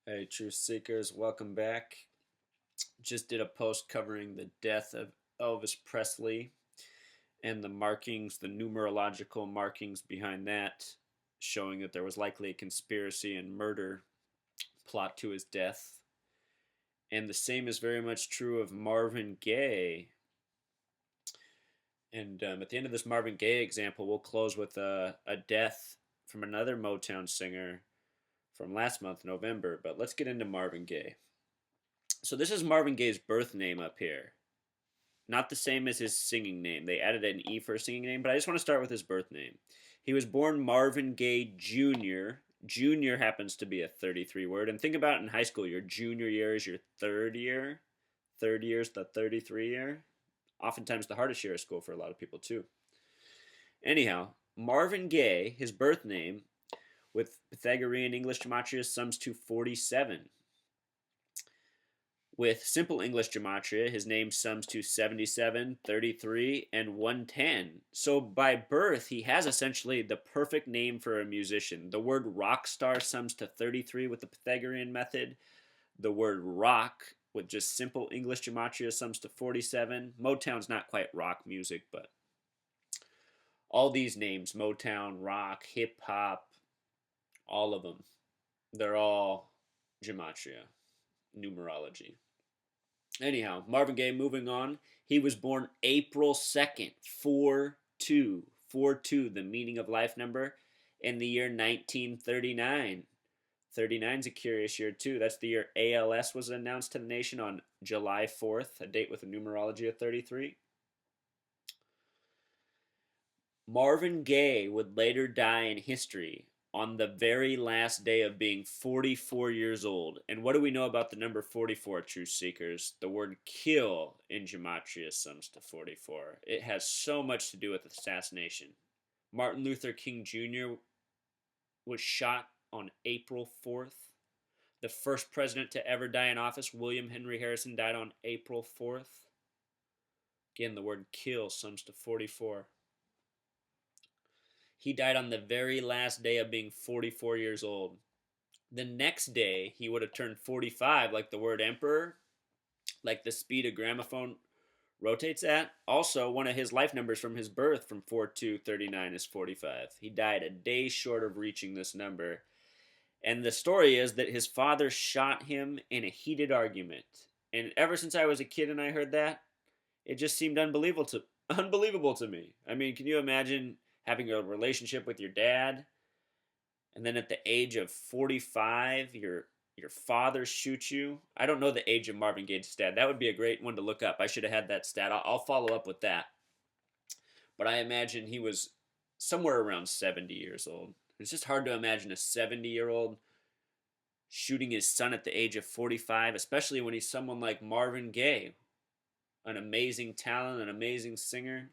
Hey, Truth Seekers, welcome back. Just did a post covering the death of Elvis Presley and the markings, the numerological markings behind that, showing that there was likely a conspiracy and murder plot to his death. And the same is very much true of Marvin Gaye. And at the end of this Marvin Gaye example, we'll close with a death from another Motown singer from last month, November. But let's get into Marvin Gaye. So this is Marvin Gaye's birth name up here. Not the same as his singing name. They added an E for a singing name, but I just want to start with his birth name. He was born Marvin Gaye Jr. Junior happens to be a 33 word. And think about it in high school. Your junior year is your third year. Third year is the 33 year. Oftentimes the hardest year of school for a lot of people, too. Anyhow, Marvin Gaye, his birth name, with Pythagorean English gematria, sums to 47. With simple English gematria, his name sums to 77, 33, and 110. So by birth, he has essentially the perfect name for a musician. The word rock star sums to 33 with the Pythagorean method. The word rock with just simple English gematria sums to 47. Motown's not quite rock music, but all these names, Motown, rock, hip hop, all of them, they're all gematria, numerology. Anyhow, Marvin Gaye, moving on. He was born April 2nd, 4-2. 4-2, the meaning of life number, in the year 1939. 39 is a curious year, too. That's the year ALS was announced to the nation on July 4th, a date with a numerology of 33. Marvin Gaye would later die in history on the very last day of being 44 years old. And what do we know about the number 44, Truth Seekers? The word kill in gematria sums to 44. It has so much to do with assassination. Martin Luther King Jr. was shot on April 4th. The first president to ever die in office, William Henry Harrison, died on April 4th. Again, the word kill sums to 44. He died on the very last day of being 44 years old. The next day, he would have turned 45, like the word emperor, like the speed a gramophone rotates at. Also, one of his life numbers from his birth from 4-2-39 is 45. He died a day short of reaching this number. And the story is that his father shot him in a heated argument. And ever since I was a kid and I heard that, it just seemed unbelievable to me. I mean, can you imagine having a relationship with your dad, and then at the age of 45, your father shoots you? I don't know the age of Marvin Gaye's dad. That would be a great one to look up. I should have had that stat. I'll follow up with that. But I imagine he was somewhere around 70 years old. It's just hard to imagine a 70-year-old shooting his son at the age of 45, especially when he's someone like Marvin Gaye, an amazing talent, an amazing singer.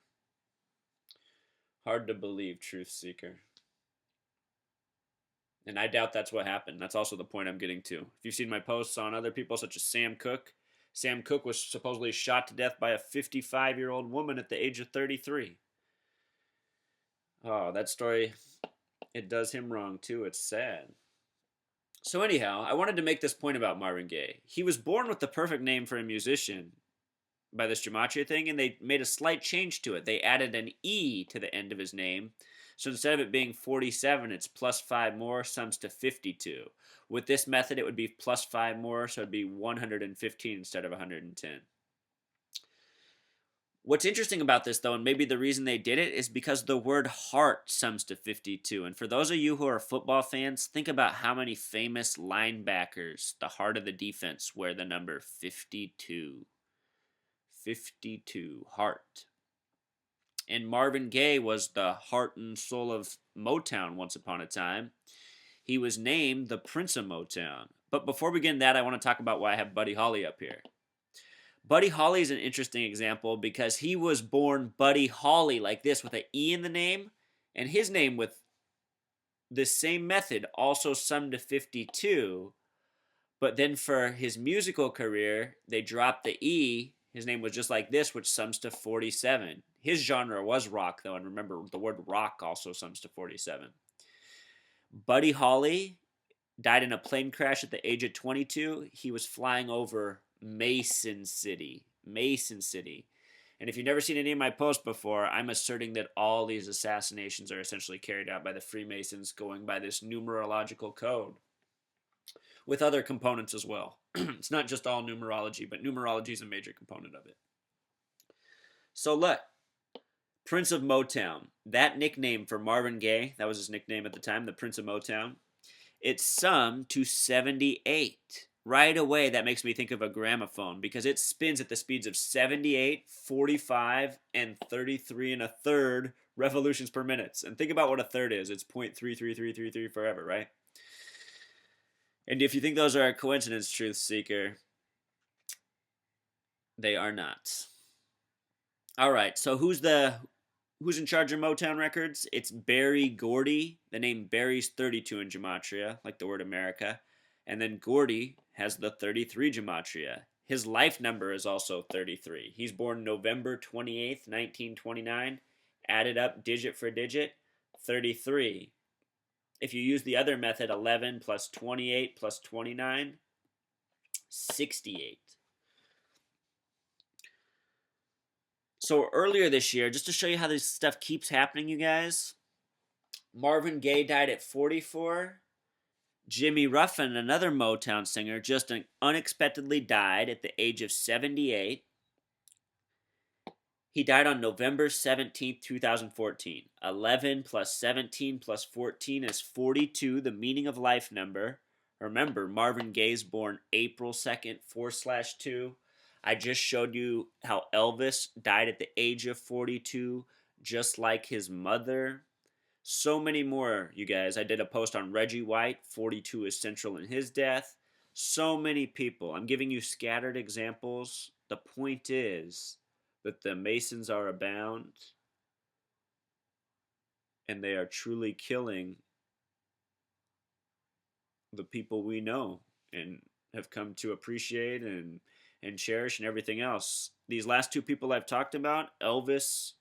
Hard to believe, Truth Seeker. And I doubt that's what happened. That's also the point I'm getting to. If you've seen my posts on other people, such as Sam Cooke was supposedly shot to death by a 55-year-old woman at the age of 33. Oh, that story, it does him wrong, too. It's sad. So anyhow, I wanted to make this point about Marvin Gaye. He was born with the perfect name for a musician by this gematria thing, and they made a slight change to it. They added an E to the end of his name. So instead of it being 47, it's plus 5 more, sums to 52. With this method, it would be plus 5 more, so it'd be 115 instead of 110. What's interesting about this, though, and maybe the reason they did it, is because the word heart sums to 52. And for those of you who are football fans, think about how many famous linebackers, the heart of the defense, wear the number 52. 52, heart. And Marvin Gaye was the heart and soul of Motown once upon a time. He was named the Prince of Motown. But before we get into that, I want to talk about why I have Buddy Holly up here. Buddy Holly is an interesting example because he was born Buddy Holly like this with an E in the name, and his name with the same method also summed to 52. But then for his musical career, they dropped the E. His name was just like this, which sums to 47. His genre was rock, though, and remember, the word rock also sums to 47. Buddy Holly died in a plane crash at the age of 22. He was flying over Mason City. Mason City. And if you've never seen any of my posts before, I'm asserting that all these assassinations are essentially carried out by the Freemasons going by this numerological code with other components as well. It's not just all numerology, but numerology is a major component of it. So look, Prince of Motown, that nickname for Marvin Gaye, that was his nickname at the time, the Prince of Motown, it summed to 78. Right away, that makes me think of a gramophone because it spins at the speeds of 78, 45, and 33 and a third revolutions per minute. And think about what a third is. It's 0.33333 forever, right? And if you think those are a coincidence, truth seeker, they are not. All right, so who's in charge of Motown Records? It's Berry Gordy. The name Berry's 32 in gematria, like the word America. And then Gordy has the 33 gematria. His life number is also 33. He's born November 28th, 1929. Added up digit for digit, 33. If you use the other method, 11 plus 28 plus 29, 68. So earlier this year, just to show you how this stuff keeps happening, you guys, Marvin Gaye died at 44. Jimmy Ruffin, another Motown singer, just unexpectedly died at the age of 78. He died on November 17th, 2014. 11 plus 17 plus 14 is 42, the meaning of life number. Remember, Marvin Gaye's born April 2nd, 4/2. I just showed you how Elvis died at the age of 42, just like his mother. So many more, you guys. I did a post on Reggie White. 42 is central in his death. So many people. I'm giving you scattered examples. The point is that the Masons are abound, and they are truly killing the people we know and have come to appreciate and cherish and everything else. These last two people I've talked about, Elvis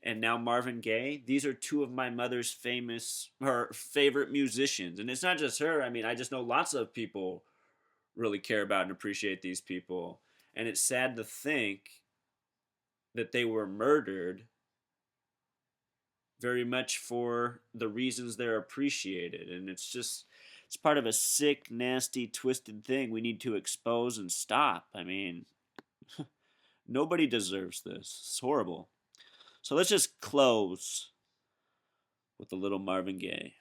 and now Marvin Gaye, these are two of my mother's favorite musicians. And it's not just her. I mean, I just know lots of people really care about and appreciate these people. And it's sad to think that they were murdered very much for the reasons they're appreciated. And it's part of a sick, nasty, twisted thing we need to expose and stop. I mean, nobody deserves this. It's horrible. So let's just close with a little Marvin Gaye.